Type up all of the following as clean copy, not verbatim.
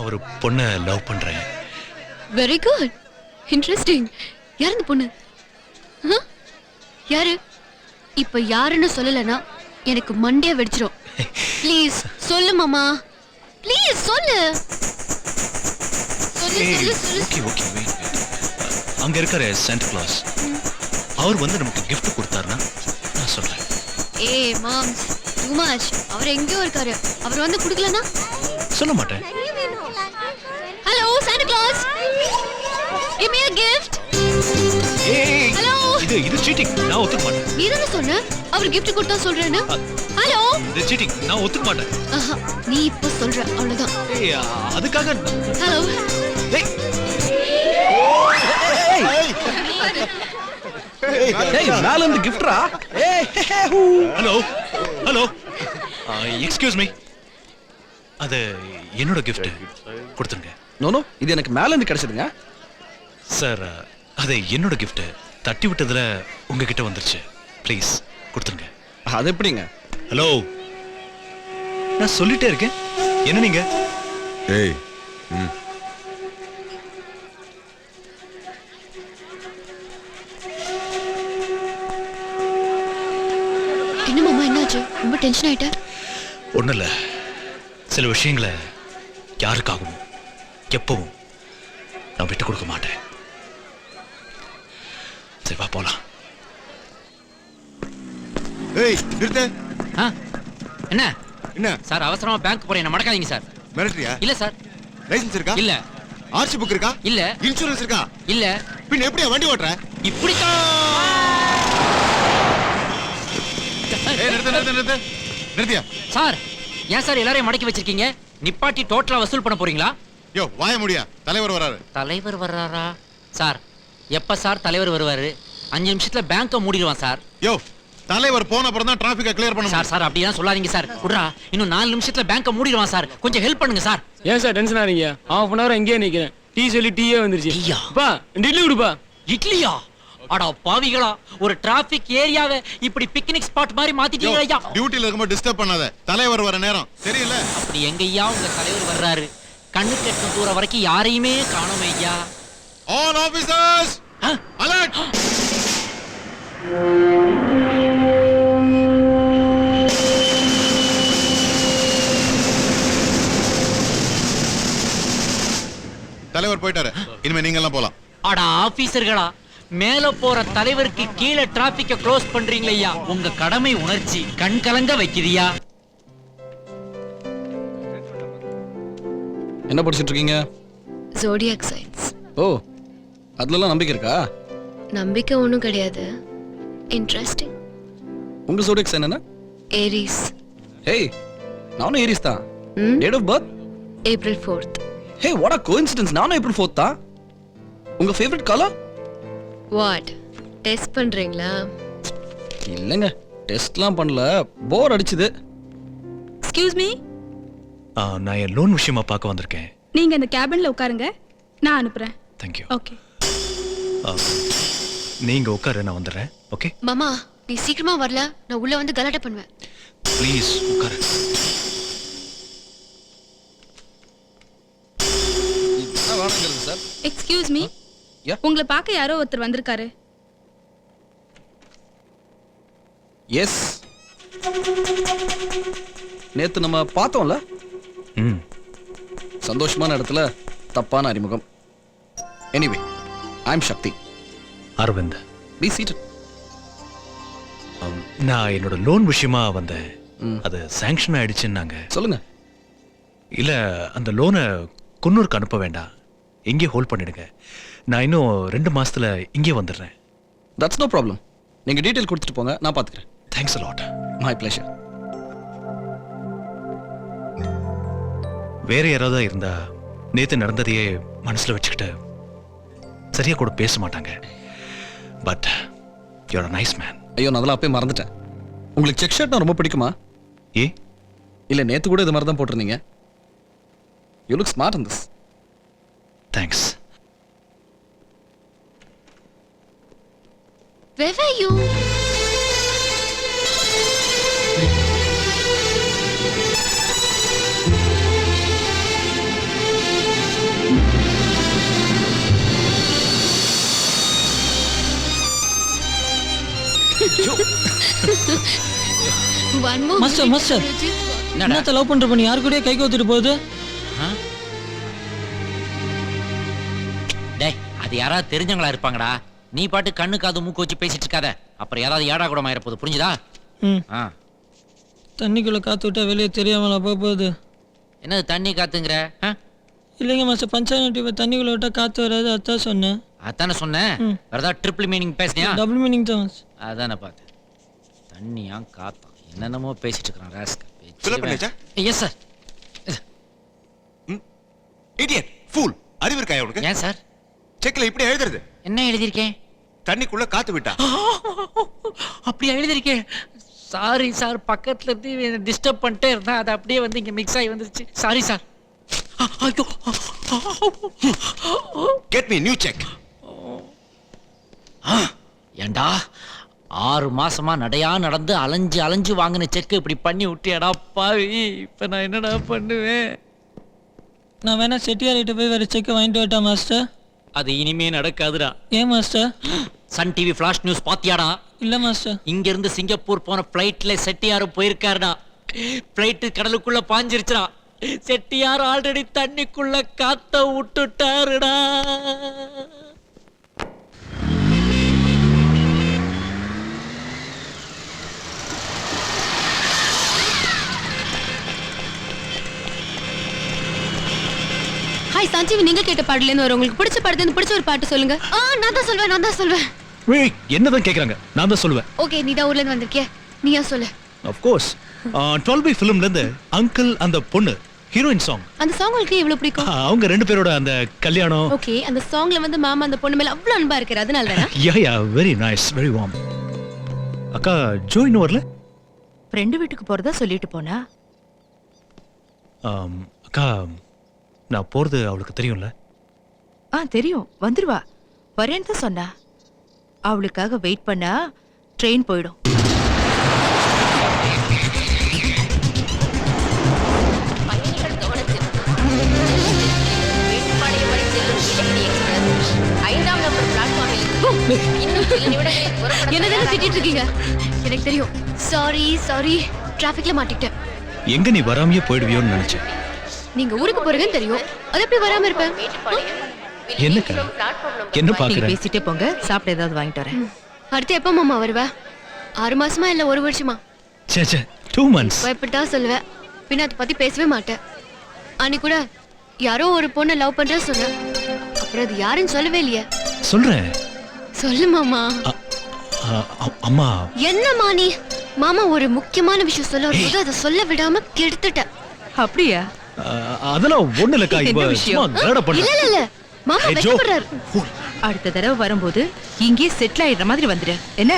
நான் ஒரு பொண்ணை லவ் பண்றேன். Very good, interesting. யார் இந்த பொண்ணு? யாரு? இப்ப யாருன்னு சொல்லலனா எனக்கு மண்டே வெடிச்சிரும். ப்ளீஸ் சொல்லு மாமா, ப்ளீஸ் சொல்லு. Okay okay wait. அங்க இருக்கிற சாண்டா கிளாஸ் அவர் வந்து நமக்கு gift கொடுத்தாருன்னா நான் சொல்றேன். ஏய் மாம்ஸ், டூ மச். அவர் எங்கேயோ இருக்காரு. அவர் வந்து கொடுக்கலனா சொல்ல மாட்டேன். Hello Santa Claus, give me a gift. ஏய் ஹலோ, இது சீட்டிங். நான் ஒத்துக்க மாட்டேன். நீ தான சொன்ன அவர் gift கொடுத்தா சொல்றேன்னு. ஹலோ, இது சீட்டிங். நான் ஒத்துக்க மாட்டேன். நீ இப்ப சொல்ற அவ்வளவுதான். ஏய் அதுக்காக. ஹலோ. ஏய் ஏய் மேல இருந்து கிஃப்ட்ரா. ஏய் ஹலோ ஹலோ எக்ஸ்கியூஸ் மீ, அது என்னோட gift. கொடுத்துருங்க. நோ இது எனக்கு மேல இருந்து கிடைச்சதுங்க சார். அது என்னோட gift. தட்டி விட்டதுல உங்ககிட்ட வந்துருச்சு. ப்ளீஸ் கொடுத்துருங்க. அது எப்படிங்க? ஹலோ, நான் சொல்லிட்டே இருக்கேன். என்ன நீங்க? ஏய் என்ன மாமா, என்னாச்சு? ரொம்ப டென்ஷன் ஆயிட்ட? ஒண்ணும் இல்ல, சில விஷயங்களை யாருக்காகவும் எப்பவும் நான் விட்டு கொடுக்க மாட்டேன். சரி வா போலாம். ஏய் நிறுத்து. என்ன என்ன சார் அவசரமா பேங்க் போறேன், என்ன மடக்காதீங்க சார். மிரட்டறியா? இல்ல சார். லைசென்ஸ் இருக்கா? இல்ல. ஆர்சி புக் இருக்கா? இல்ல. இன்சூரன்ஸ் இருக்கா? இல்ல. பின்ன எப்படியா வண்டி ஓட்டுற? இப்படித்தான். ஏய் நிறுத்து. நிறுத்தியா? சார் ஏன் சார் எல்லாரையும் மடக்கி வச்சிருக்கீங்க? நிப்பாட்டி டோட்டலா வசூல் பண்ண போறீங்களா? யோ வாய முடியா, தலைவர் வராரு. தலைவர் வர்றாரா? சார் எப்ப சார் தலைவர் வருவாரு? 5 நிமிஷத்துல பேங்க மூடிடுவான் சார். யோ தலைவர் போன அப்புறம் தான் டிராஃபிக்கை கிளியர் பண்ண சார் சார் அப்படிலாம் சொல்லாதீங்க சார். குட்ரா, இன்னும் 4 நிமிஷத்துல பேங்க மூடிடுவான் சார். கொஞ்சம் ஹெல்ப் பண்ணுங்க சார். ஏன் சார் டென்ஷன் ஆறீங்க? ஹாஃப் அன் ஹவர் இங்கேயே நிக்கிறேன். டீ சொல்லி டீயே வந்துருச்சு. டீயா? பா இட்லி கொடுப்பா. இட்லியா? அட பாவிகளா, ஒரு டிராபிக் ஏரியாவை இப்படி பிக்னிக் ஸ்பாட் மாதிரி மாத்திட்டீங்க ஐயா. டியூட்டில இருக்கும்போது டிஸ்டர்ப் பண்ணாத. தலைவர் வர நேரம் தெரியல. அப்படி எங்கய்யா உங்க தலைவர் வர்றாரு? கண்ணு கெட்ட தூரம் வரைக்கும் யாரையுமே காணோம் ஐயா. All officers alert. தலைவர் போயிட்டாரு. இனிமே நீங்க எல்லாம் போலாம். அட ஆபீசர்களா, மேல போற தலைவருக்கு கீழே டிராபிக்க க்ளோஸ் பண்றீங்களே ஐயா. உங்க கடமை உணர்ச்சி கண் கலங்க வைக்குதியா. என்ன படிச்சிட்டு இருக்கீங்க? Zodiac science. ஓ அதுலலாம் நம்பிக்கை இருக்கா? நம்பிக்கை ஒன்றும் கிடையாது, இன்ட்ரெஸ்டிங். உங்க zodiac sign என்ன? ஏரிஸ். ஹேய் நானும் ஏரிஸ் தான். Date of birth? April 4th. Hey what a coincidence. நானும் ஏப்ரல் 4th தான். உங்க ஃபேவரட் கலர்? வாட் டெஸ்ட் பண்றீங்களா? இல்லங்க, டெஸ்ட்லாம் பண்ணல, போர் அடிச்சுது. எக்ஸ்கியூஸ் மீ, நான் என் லோன் விஷயமா பார்க்க வந்திருக்கேன். நீங்க இந்த கேபின்ல உட்காருங்க, நான் அனுப்புறேன். தேங்க்யூ. ஓகே. நீங்க உட்காரு, நான் வந்துடுறேன். ஓகே மாமா, நீ சீக்கிரமா வரல, நான் உள்ள வந்து கலாட்டா பண்ணுவேன். ப்ளீஸ் உட்காரு. என்ன வேணுங்கிறது சார்? Excuse me, Yeah. உங்களை பார்க்க யாரோ ஒருத்தர் வந்திருக்காரு. எஸ், நேத்து நம்ம பார்த்தோம்ல. சந்தோஷமான இடத்துல தப்பான அறிமுகம். Anyway I am Sakthi. Aravind, be seated. நான் என்னோட லோன் விஷயமா வந்தேன். அது சாங்ஷன் ஆயிடுச்சுன்னாங்க. சொல்லுங்க. இல்ல, அந்த லோனை குன்னூருக்கு அனுப்ப வேண்டாம், இங்கே ஹோல்ட் பண்ணிடுங்க. நான் இன்னும் 2 மாசத்துல இங்கே வந்துடுறேன். That's no problem. நீங்க டீடைல் கொடுத்துட்டு போங்க, நான் பாத்துக்கிறேன். Thanks a lot. My pleasure. வேற யாராவது இருந்தா நேத்து நடந்ததையே மனசுல வச்சுக்கிட்டு சரியா கூட பேச மாட்டாங்க. But you are a nice man. ஐயோ, நான் அதெல்லாம் அப்பயே மறந்துட்டேன். உங்களுக்கு செக் ஷர்ட்னா ரொம்ப பிடிக்குமா? ஏ இல்ல, நேத்து கூட இது மாதிரி தான் போட்டிருந்தீங்க. You look smart in this. Thanks. Where were you? one more master, minute, master. Bridget. என்னடா என்னத்த லவ் பண்ற பண்ணி யாரு கூடயே கை கோத்துட்டு போகுது? ஆ? டேய் அது யாராவது தெரிஞ்சவங்களா இருப்பாங்கடா. நீ பாட்டு கண்ணு காது மூக்கு வச்சு பேசிட்டு இருக்காத. அப்புறம் யாராவது ஏடா கூட மாயிர போகுது, புரிஞ்சுதா? ம். ஆ. தண்ணிக்குள்ள காத்து விட்டா வெளியே தெரியாமலா போகுது? என்னது தண்ணி காத்துங்கிற? ஆ? இல்லைங்க மாஸ்டர், பஞ்சாயத்து டிவி தண்ணிக்குள்ள விட்டா காத்து வராது, அதான் சொன்னேன். அதானே சொன்னேன். வேற ஏதாவது ட்ரிபிள் மீனிங் பேசுனியா? டபுள் மீனிங் தான் மாஸ்டர். அதானே பார்த்தேன். தண்ணியா காத்தா என்னென்னமோ பேசிட்டு இருக்கான் ராஸ்கல். Fill up பண்ணியாச்சா? Yes sir. இடியட் ஃபூல் அறிவு இருக்கா உனக்கு? ஏன் சார்? செக்ல இப்படி எழுதுறது என்ன எழுதியிருக்கேன்? தண்ணிக்குள்ள காத்து விட்டா. அப்படியா எழுதியிருக்கேன்? சாரி சார், பக்கத்துல இருந்து டிஸ்டர்ப் பண்ணிட்டே இருந்தா அது அப்படியே வந்து இங்க மிக்ஸ் ஆகி வந்துருச்சு. Sorry sir. ஐயோ. Get me new cheque. ஏண்டா 6 மாசமா நடையா நடந்து அலைஞ்சு அலைஞ்சு வாங்கின செக் இப்படி பண்ணி விட்டியாடா பாவி. இப்ப நான் என்னடா பண்ணுவேன்? நான் வேணா செட்டியார்கிட்ட போய் வேற செக் வாங்கிட்டு வரட்டா மாஸ்டர்? அது இனிமே நடக்காதுடா. ஏன் master? Sun TV flash news பாத்தியாடா? இல்ல மாஸ்டர். இங்க இருந்து சிங்கப்பூர் போன பிளைட்ல செட்டியாரும் போயிருக்காருடா. பிளைட் கடலுக்குள்ள பாஞ்சிருச்சுடா. செட்டியார் ஆல்ரெடி தண்ணிக்குள்ள காத்த விட்டுட்டாருடா. ஹாய் சஞ்சீவி, நீங்க கேட்ட பாட்டுல இருந்து வரும் உங்களுக்கு பிடிச்ச பாட்டுல இருந்து பிடிச்ச ஒரு பாட்டு சொல்லுங்க. நான் தான் சொல்வேன். ஏய், என்னதான் கேக்குறாங்க? நான் தான் சொல்லுவேன். ஓகே, நீ தான் ஊர்ல இருந்து வந்திருக்கிய, நீயா சொல்லு. ஆஃப் கோர்ஸ் 12 பை ஃபிலிம்ல இருந்து அங்கிள் அந்த பொண்ணு ஹீரோயின் சாங். அந்த சாங் உங்களுக்கு எவ்வளவு பிடிக்கும்? அவங்க ரெண்டு பேரோட அந்த கல்யாணம். ஓகே, அந்த சாங்ல வந்து மாமா அந்த பொண்ணு மேல அவ்வளவு அன்பா இருக்காரு, அதனால தானா? Yeah very nice, very warm. அக்கா ஜோ இன்னும் வரல? ஃப்ரெண்டு வீட்டுக்கு போறதா சொல்லிட்டு போனா. அக்கா நான் போறது அவளுக்கு தெரியும்ல? தெரியும், வந்துருவா. வரேன்னு தான் சொன்னா. அவளுக்காக வெயிட் பண்ணா ட்ரெயின் போயிடும். என்னதான திட்டிட்டு இருக்கீங்க? எனக்கு தெரியும். சாரி டிராஃபிக்ல மாட்டிக்கிட்டேன். எங்க நீ வராமையே போயிடுவியோன்னு நினைச்சேன். நீங்க ஊருக்கு போறீங்கன்னு தெரியும், அது எப்படி வராம இருப்பேன்? என்னக்கா என்ன நீங்க பாக்குற? பேசிட்டே போங்க, சாப்பிட ஏதாவது வாங்கிட்டு வரேன். அடுத்து எப்ப மாமா வருவ? 6 மாசமா இல்ல 1 வருஷமா? சே 2 months. பயப்பட்டா சொல்லுவேன், பின்ன அதை பத்தி பேசவே மாட்டேன். அன்னைக்கு கூட யாரோ ஒரு பொண்ணை லவ் பண்ற சொன்ன, அப்புறம் அது யாருன்னு சொல்லவே இல்லையே. சொல்றேன். சொல்லு மாமா. அம்மா. என்னம்மா நீ? மாமா ஒரு முக்கியமான விஷயம் சொல்ல வரும்போது அதை சொல்ல விடாம கெடுத்துட்ட. அப்படியா? அதெல்லாம் ஒண்ணு இல்லக்கா, என்ன இவ விஷயம்? சும்மா கலட பண்ண. இல்ல மாமா Hey, Joe. வெக்கப்படுறாரு. அடுத்த தடவை வரும்போது இங்கே செட்டில் ஆயிடுற மாதிரி வந்துடு. என்ன?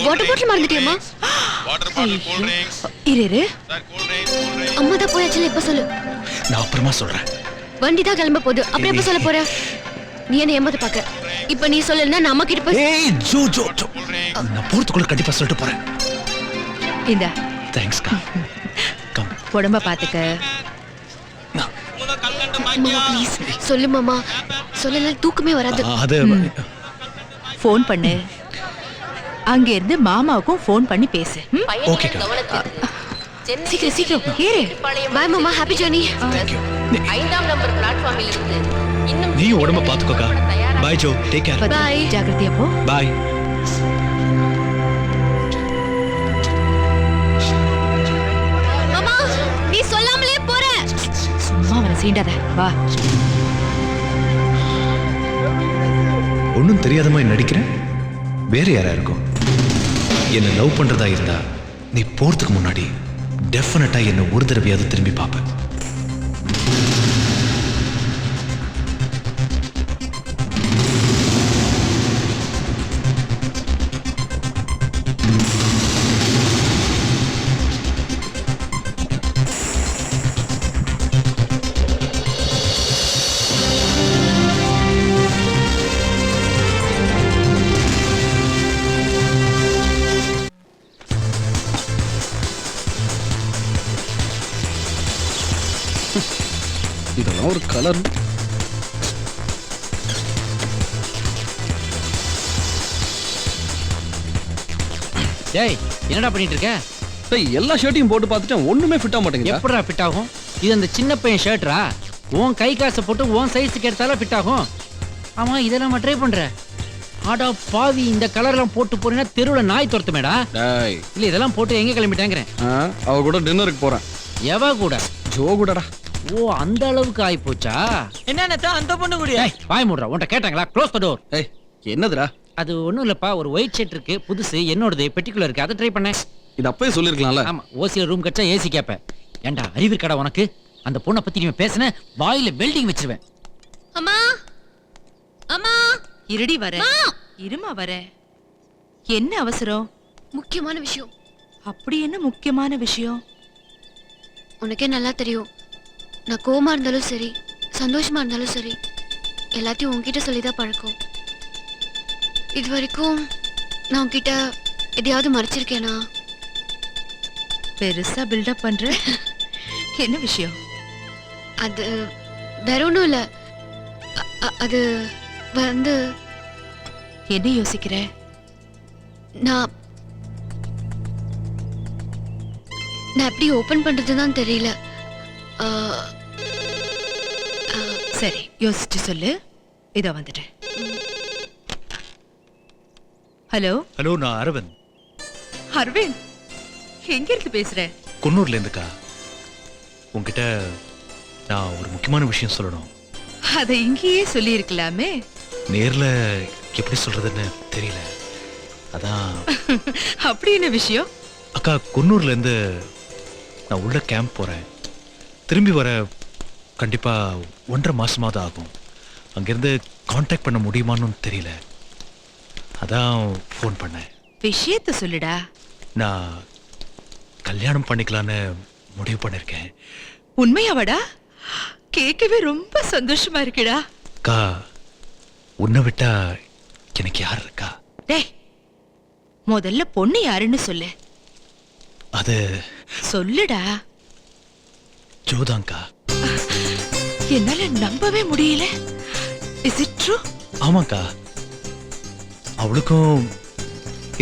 வாட்டர் பாட்டில் மறந்துட்டியம்மா? வாட்டர் பாட்டில், கூல் ட்ரிங்க்ஸ், இரு சார் கூல் ட்ரிங்க்ஸ். அம்மா தான் போயாச்சுல, இப்ப சொல்லு. நான் அப்புறமா சொல்றேன். வண்டி தான் கிளம்ப போகுது, அப்புறம் எப்ப சொல்ல போற? நீ என்ன ஏமாத்த பாக்க? இப்ப நீ சொல்லலன்னா நான் அம்மா கிட்ட போய். ஏய் ஜோ நான் போறதுக்குள்ள கண்டிப்பா சொல்லிட்டு போறேன். இந்த தேங்க்ஸ் கா. கம். உடம்ப பாத்துக்க. மாமா ப்ளீஸ் சொல்லு மாமா, சொல்லல தூக்கமே வராது. அது ஃபோன் பண்ணு. அங்க இருந்து மாமாவுக்கும் ஃபோன் பண்ணி பேசு. ஓகே கா. சீக்கிரம் ஏறு. பை மாமா, ஹாப்பி ஜர்னி. 5ஆம் நம்பர் பிளாட்ஃபார்மில் இருந்து இன்னும் நீ உடம்ப பாத்துக்கோக்கா. Bye Jo, take care. Bye. ஜாகிரதையா போ. பை. மாமா நீ சொல்லாமலே போற. சும்மா அவனை சீண்டாத. வா. ஒன்னும் தெரியாத மாதிரி நடிக்கிறேன். வேற யாரா இருக்கும்? என்ன லவ் பண்றதா இருந்தா நீ போறதுக்கு முன்னாடி டெஃபினட்டா என்ன ஒரு தடவையாவது திரும்பி பாப்ப. இதெல்லாம் ஒரு கலர். டேய் என்னடா பண்ணிட்டு இருக்க? டேய் எல்லா ஷர்ட்டையும் போட்டு பார்த்துட்டேன் ஒண்ணுமே ஃபிட் ஆக மாட்டேங்குது. எப்படா ஃபிட் ஆகும்? இது அந்த சின்ன பையன் ஷர்ட்ரா. உன் கை காசை போட்டு உன் சைஸுக்கு எடுத்தாலும் ஃபிட் ஆகும். ஆமா இதெல்லாம் ட்ரை பண்ற. ஆடா பாவி, இந்த கலர்லாம் போட்டு போறீங்கன்னா தெருவில் நாய் துரத்துமேடா. டேய் இல்ல இதெல்லாம் போட்டு எங்க கிளம்பிட்டேங்கிறேன். அவ கூட டின்னருக்கு போறேன். எவா கூட? ஜோ கூடடா. ஓ அந்த அளவுக்கு ஆயி போச்சா? என்ன அந்த பொண்ணு கூட ஏய் வாய் மூடுறா. உன்கிட்ட கேட்டாங்களா? Close the door. ஏய் என்னதுடா? அது ஒண்ணும் இல்லப்பா, ஒரு ஒயிட் ஷர்ட் இருக்கு புதுசு, என்னோடது பெட்டிகுலர் இருக்கு, அதை ட்ரை பண்ணேன். இது அப்பவே சொல்லிருக்கலாம்ல. ஆமா ஓசில ரூம் கட்டா ஏசி கேப்பேன். ஏண்டா அறிவு இருக்கடா உனக்கு? அந்த பொண்ணை பத்தி நீ பேசுன வாயில வெல்டிங் வச்சிருவேன். அம்மா அம்மா இருடி வர இருமா வர. என்ன அவசரம்? முக்கியமான விஷயம். அப்படி என்ன முக்கியமான விஷயம்? உனக்கே நல்லா தெரியும், நான் கோவமா இருந்தாலும் சரி சந்தோஷமா இருந்தாலும் சரி எல்லாத்தையும் உன்கிட்ட சொல்லிதான் பழக்கம். இது வரைக்கும் நான் உன்கிட்ட எதையாவது மறைச்சிருக்கேனா? பெருசா பில்டப் பண்ற. என்ன விஷயம்? அது வேற ஒன்றும் இல்லை. அது வந்து என்ன யோசிக்கிற? நான் எப்படி ஓபன் பண்றதுதான் தெரியல. சரி யோசிச்சு சொல்லு. இதோ வந்துட்டேன். ஹலோ ஹலோ, நான் அரவிந்த். அரவிந்த், எங்க இருந்து பேசுற? குன்னூர்ல இருந்துக்கா. உன்கிட்ட நான் ஒரு முக்கியமான விஷயம் சொல்லணும். அதை இங்கேயே சொல்லி இருக்கலாமே. நேர்ல எப்படி சொல்றதுன்னு தெரியல, அதான். அப்படி என்ன விஷயம்? அக்கா, குன்னூர்ல இருந்து நான் உள்ள கேம்ப் போறேன். திரும்பி வர கண்டிப்பா 1.5 மாசமாவது ஆகும். அங்கிருந்து காண்டாக்ட் பண்ண முடியுமான்னு தெரியல, அதான் ஃபோன் பண்ணேன். விஷயத்த சொல்லுடா. நான் கல்யாணம் பண்ணிக்கலான்னு முடிவு பண்ணிருக்கேன். உண்மையாவாடா? கேட்கவே ரொம்ப சந்தோஷமா இருக்குடா. அக்கா, உன்னை விட்டா எனக்கு யார் இருக்கா? டேய், முதல்ல பொண்ணு யாருன்னு சொல்லு. அது சொல்லுடா. ஜோதாங்கா. என்னால நம்பவே முடியல. Is it true? ஆமாக்கா, அவளுக்கும்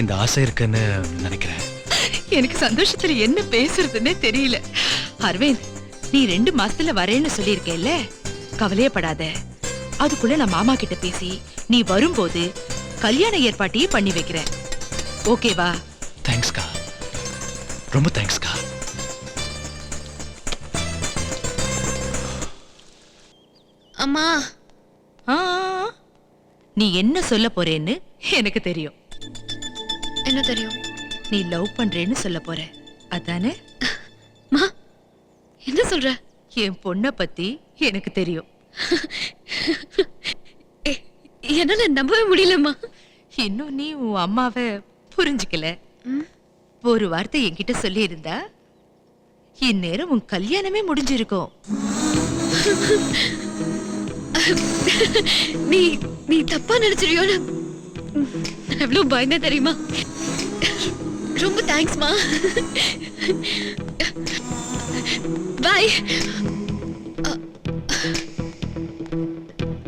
இந்த ஆசை இருக்குன்னு நினைக்கிறேன். எனக்கு சந்தோஷத்துல என்ன பேசுறதுன்னே தெரியல. அரவிந்த், நீ 2 மாசத்துல வரேன்னு சொல்லியிருக்கேல்ல, கவலையப்படாத. அதுக்குள்ள நான் மாமா கிட்ட பேசி நீ வரும்போது கல்யாண ஏற்பாட்டையே பண்ணி வைக்கிறேன். ஓகேவா? தேங்க்ஸ்க்கா, ரொம்ப தேங்க்ஸ்க்கா. அம்மா, ஆ, நீ என்ன சொல்ல போறேன்னு எனக்கு தெரியும். என்ன தெரியும்? நீ லவ் பண்றேன்னு சொல்ல போற, அதானே? மா, என்ன சொல்ற? என் பொண்ண பத்தி எனக்கு தெரியும். என்னால நம்பவே முடியலம்மா. இன்னும் நீ உன் அம்மாவை புரிஞ்சுக்கல. ஒரு வார்த்தை என்கிட்ட சொல்லி இருந்தா இந்நேரம் உன் கல்யாணமே முடிஞ்சிருக்கும். நீ நீ தப்பா நினைச்சிருயோன்னு எவ்வளவு பயந்தே தெரியுமா? ரொம்ப தேங்க்ஸ்மா. பாய்.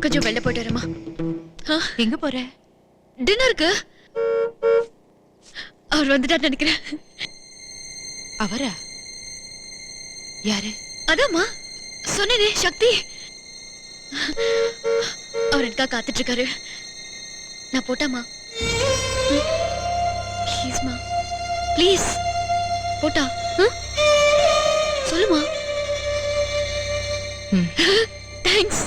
கொஞ்சம் வெளில போயிட்டு வரேம்மா. எங்க போற? டின்னருக்கு. அவர் வந்துட்டார் நினைக்கிறேன். அவரா? யாரு? அதாம்மா சொன்னேனே, சக்தி. அவர் எனக்கா காத்துட்டு இருக்காரு. நான் போட்டாமா? ப்ளீஸ்மா, ப்ளீஸ் போட்டா. சொல்லுமா. தேங்க்ஸ்.